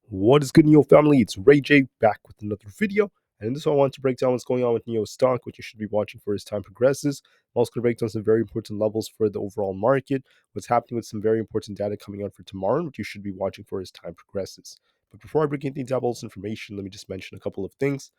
What is good, NIO family? It's Rey-Jay back with another video. And in this one, I want to break down what's going on with NIO stock, what you should be watching for as time progresses. I'm also going to break down some very important levels for the overall market, what's happening with some very important data coming out for tomorrow, and what you should be watching for as time progresses. But before I break anything down all this information, let me just mention a couple of things.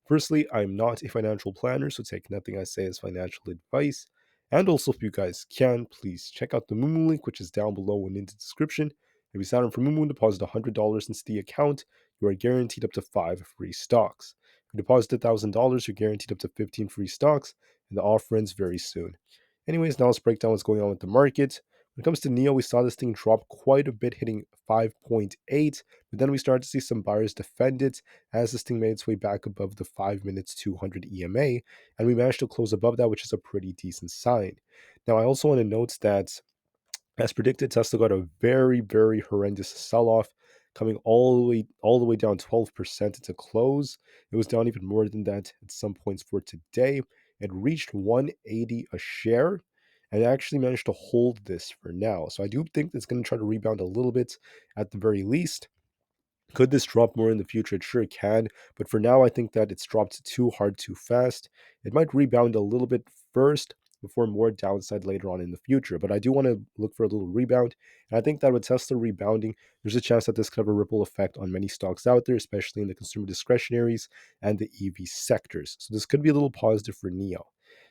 Firstly, I'm not a financial planner, so take nothing I say as financial advice. And also, if you guys can, please check out the Moomoo link, which is down below and in the description. If you sign up for Moomoo and deposit $100 into the account, you are guaranteed up to 5 free stocks. If you deposit $1,000, you're guaranteed up to 15 free stocks, and the offer ends very soon. Anyways, now let's break down what's going on with the market. When it comes to NIO, we saw this thing drop quite a bit, hitting 5.8, but then we started to see some buyers defend it as this thing made its way back above the 5 minutes 200 EMA, and we managed to close above that, which is a pretty decent sign. Now, I also want to note that as predicted, Tesla got a very, very horrendous sell-off, coming all the way down 12% to close. It was down even more than that at some points for today. It reached 180 a share and actually managed to hold this for now. So I do think it's going to try to rebound a little bit at the very least. Could this drop more in the future? It sure can. But for now, I think that it's dropped too hard too fast. It might rebound a little bit first before more downside later on in the future. But I do want to look for a little rebound. And I think that with Tesla rebounding, there's a chance that this could have a ripple effect on many stocks out there, especially in the consumer discretionaries and the EV sectors. So this could be a little positive for NIO.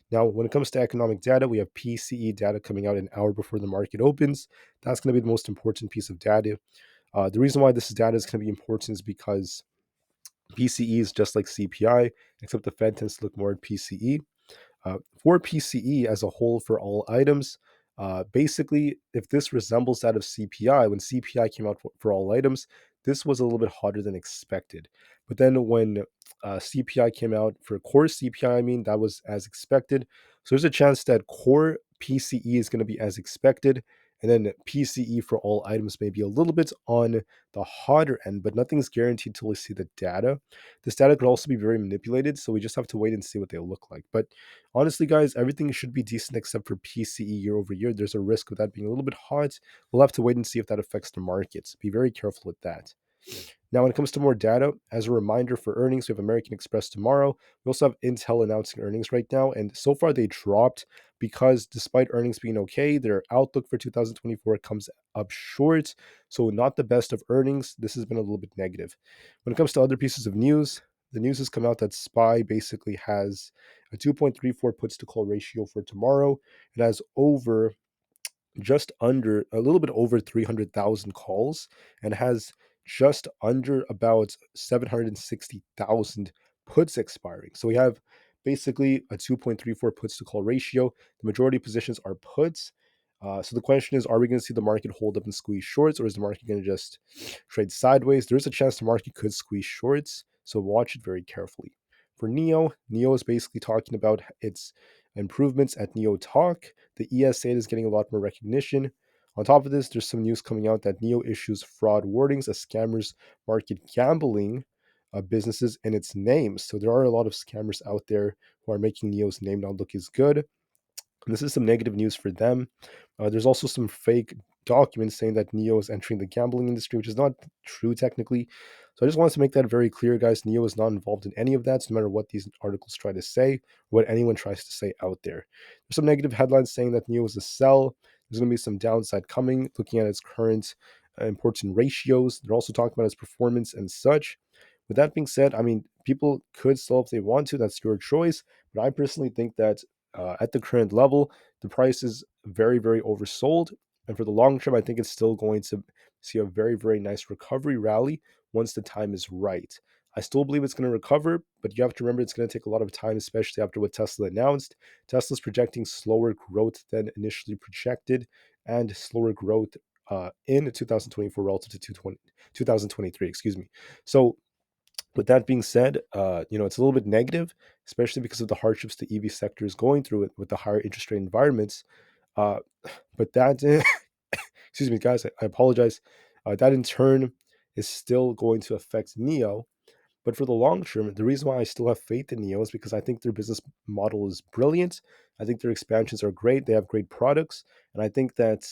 Now, when it comes to economic data, we have PCE data coming out an hour before the market opens. That's going to be the most important piece of data. The reason why this data is going to be important is because PCE is just like CPI, except the Fed tends to look more at PCE. For PCE as a whole for all items, basically, if this resembles that of CPI, when CPI came out for all items, this was a little bit hotter than expected. But then when CPI came out for core CPI, I mean, that was as expected. So there's a chance that core PCE is going to be as expected. And then PCE for all items may be a little bit on the hotter end, but nothing's guaranteed until we see the data. This data could also be very manipulated, so we just have to wait and see what they look like. But honestly, guys, everything should be decent except for PCE year over year. There's a risk of that being a little bit hot. We'll have to wait and see if that affects the markets. Be very careful with that. Now, when it comes to more data, as a reminder for earnings, we have American Express tomorrow. We also have Intel announcing earnings right now, and so far they dropped because despite earnings being okay, their outlook for 2024 comes up short. So, not the best of earnings. This has been a little bit negative. When it comes to other pieces of news, the news has come out that SPY basically has a 2.34 puts to call ratio for tomorrow. It has over just under a little bit over 300,000 calls and has just under about 760,000 puts expiring. So we have basically a 2.34 puts to call ratio. The majority positions are puts. So the question is, are we going to see the market hold up and squeeze shorts, or is the market going to just trade sideways? There's a chance the market could squeeze shorts, so watch it very carefully. For NIO is basically talking about its improvements at NIO Talk. The ES8 is getting a lot more recognition. On top of this, there's some news coming out that NIO issues fraud warnings as scammers market gambling businesses in its name. So there are a lot of scammers out there who are making NIO's name not look as good. And this is some negative news for them. There's also some fake documents saying that NIO is entering the gambling industry, which is not true technically. So I just wanted to make that very clear, guys. NIO is not involved in any of that, so no matter what these articles try to say, what anyone tries to say out there. There's some negative headlines saying that NIO is a sell. There's going to be some downside coming, looking at its current important ratios. They're also talking about its performance and such. With that being said, I mean, people could sell if they want to. That's your choice. But I personally think that at the current level, the price is very, very oversold. And for the long term, I think it's still going to see a very, very nice recovery rally once the time is right. I still believe it's going to recover, but you have to remember it's going to take a lot of time, especially after what Tesla announced. Tesla's projecting slower growth than initially projected and slower growth in 2024 relative to 2023, excuse me. So with that being said, it's a little bit negative, especially because of the hardships the EV sector is going through with the higher interest rate environments. Uh, but that, excuse me, guys, I apologize. That in turn is still going to affect NIO. But for the long term, the reason why I still have faith in NIO is because I think their business model is brilliant. I think their expansions are great. They have great products. And I think that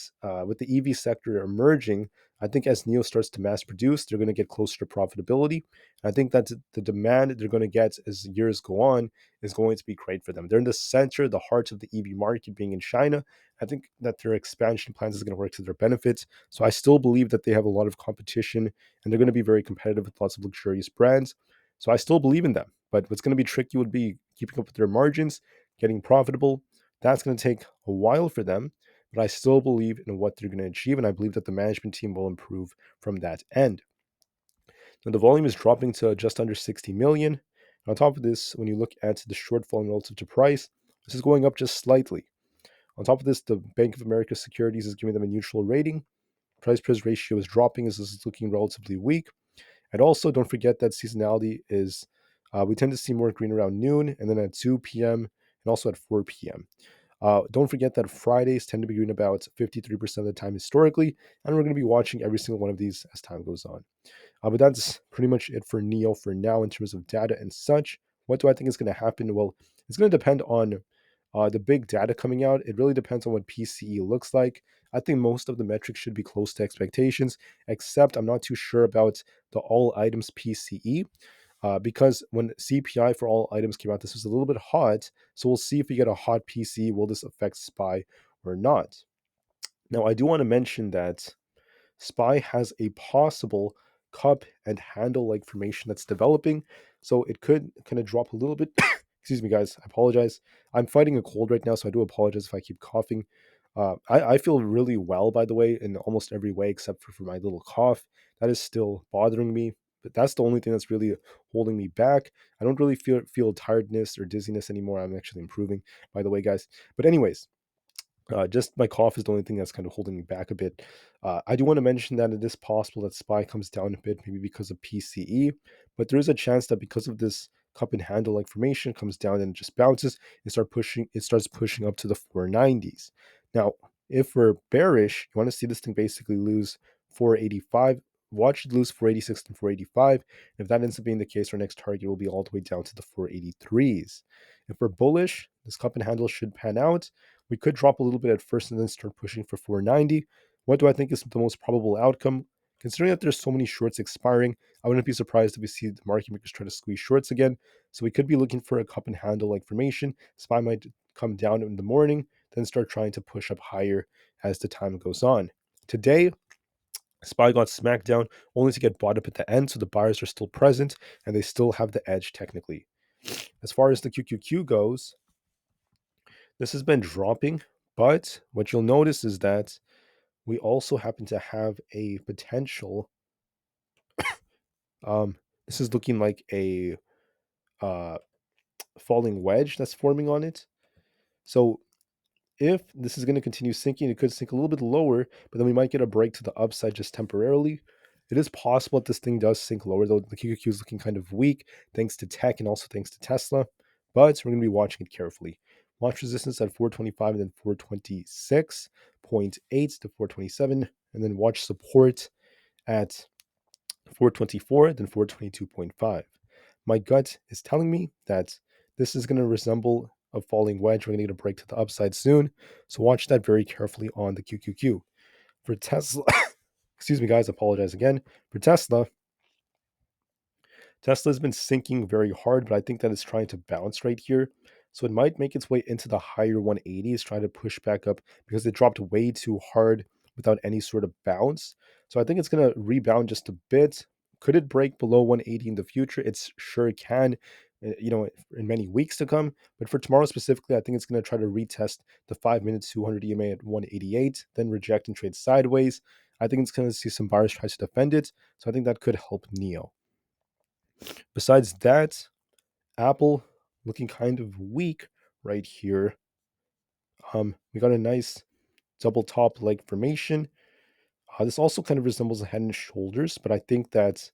with the EV sector emerging, I think as NIO starts to mass produce, they're going to get closer to profitability. And I think that the demand they're going to get as years go on is going to be great for them. They're in the center, the heart of the EV market being in China. I think that their expansion plans is going to work to their benefit. So I still believe that they have a lot of competition and they're going to be very competitive with lots of luxurious brands. So I still believe in them. But what's going to be tricky would be keeping up with their margins, getting profitable. That's going to take a while for them, but I still believe in what they're going to achieve, and I believe that the management team will improve from that end. Now, the volume is dropping to just under 60 million. And on top of this, when you look at the shortfall relative to price, this is going up just slightly. On top of this, the Bank of America Securities is giving them a neutral rating. Price price ratio is dropping as this is looking relatively weak. And also, don't forget that seasonality is we tend to see more green around noon and then at 2 p.m. and also at 4 p.m. Don't forget that Fridays tend to be green about 53% of the time historically, and we're going to be watching every single one of these as time goes on. But that's pretty much it for NIO for now in terms of data and such. What do I think is going to happen? Well, it's going to depend on the big data coming out. It really depends on what PCE looks like. I think most of the metrics should be close to expectations, except I'm not too sure about the all items PCE. Because when CPI for all items came out, this was a little bit hot. So we'll see if we get a hot PCE. Will this affect SPY or not? Now, I do want to mention that SPY has a possible cup and handle like formation that's developing. So it could kind of drop a little bit. Excuse me, guys. I apologize. I'm fighting a cold right now, so I do apologize if I keep coughing. I feel really well, by the way, in almost every way except for my little cough. That is still bothering me, but that's the only thing that's really holding me back. I don't really feel tiredness or dizziness anymore. I'm actually improving, by the way, guys. But anyways, just my cough is the only thing that's kind of holding me back a bit. I do want to mention that it is possible that SPY comes down a bit, maybe because of PCE, but there is a chance that because of this cup and handle like formation comes down and just bounces it starts pushing up to the 490s. Now, if we're bearish, you want to see this thing basically lose 485. Watch it lose 486 and 485. And if that ends up being the case, our next target will be all the way down to the 483s. If we're bullish, this cup and handle should pan out. We could drop a little bit at first and then start pushing for 490. What do I think is the most probable outcome? Considering that there's so many shorts expiring, I wouldn't be surprised if we see the market makers try to squeeze shorts again. So we could be looking for a cup and handle like formation. SPY might come down in the morning, then start trying to push up higher as the time goes on. Today, SPY got smacked down only to get bought up at the end, so the buyers are still present and they still have the edge technically. As far as the QQQ goes, this has been dropping, but what you'll notice is that we also happen to have a potential. Um, this is looking like a uh, falling wedge that's forming on it. So if this is going to continue sinking, it could sink a little bit lower, but then we might get a break to the upside just temporarily. It is possible that this thing does sink lower, though the QQQ is looking kind of weak thanks to tech and also thanks to Tesla. But we're going to be watching it carefully. Watch resistance at 425 and then 426.8 to 427, and then watch support at 424, then 422.5. My gut is telling me that this is going to resemble a falling wedge. We're going to get a break to the upside soon. So watch that very carefully on the QQQ. For Tesla, excuse me, guys, apologize again. For Tesla's been sinking very hard, but I think that it's trying to bounce right here. So it might make its way into the higher 180s, trying to push back up because it dropped way too hard without any sort of bounce. So I think it's going to rebound just a bit. Could it break below 180 in the future? It's sure can, in many weeks to come. But for tomorrow specifically, I think it's going to try to retest the 5-minute 200 EMA at 188, then reject and trade sideways. I think it's going to see some buyers try to defend it. So I think that could help NIO. Besides that, Apple looking kind of weak right here. We got a nice double top leg formation. This also kind of resembles a head and shoulders, but I think that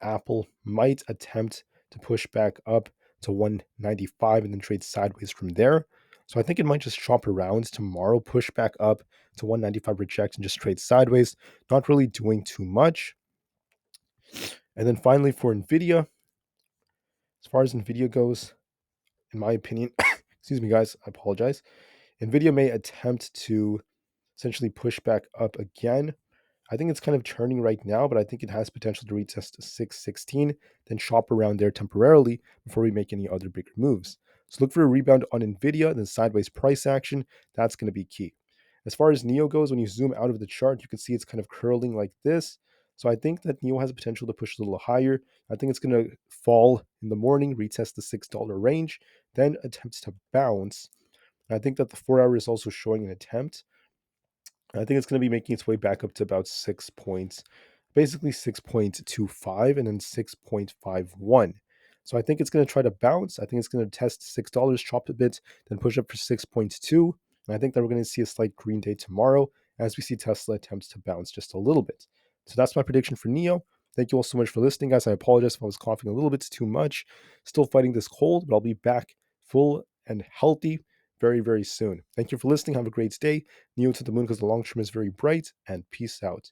Apple might attempt to push back up to 195 and then trade sideways from there. So I think it might just chop around tomorrow, push back up to 195, reject, and just trade sideways, not really doing too much. And then finally for Nvidia, as far as Nvidia goes, in my opinion, Excuse me, guys. I apologize. Nvidia may attempt to essentially push back up again. I think it's kind of churning right now, but I think it has potential to retest 616, then shop around there temporarily before we make any other bigger moves. So look for a rebound on Nvidia, then sideways price action. That's going to be key. As far as NIO goes, when you zoom out of the chart, you can see it's kind of curling like this. So I think that NIO has a potential to push a little higher. I think it's going to fall in the morning, retest the $6 range, then attempts to bounce. And I think that the 4 hour is also showing an attempt. I think it's going to be making its way back up to about 6 points, basically 6.25 and then 6.51. So I think it's going to try to bounce. I think it's going to test $6, chop a bit, then push up for 6.2. And I think that we're going to see a slight green day tomorrow as we see Tesla attempts to bounce just a little bit. So that's my prediction for NIO. Thank you all so much for listening, guys. I apologize if I was coughing a little bit too much. Still fighting this cold, but I'll be back full and healthy very, very soon. Thank you for listening. Have a great day. NIO to the moon because the long term is very bright, and peace out.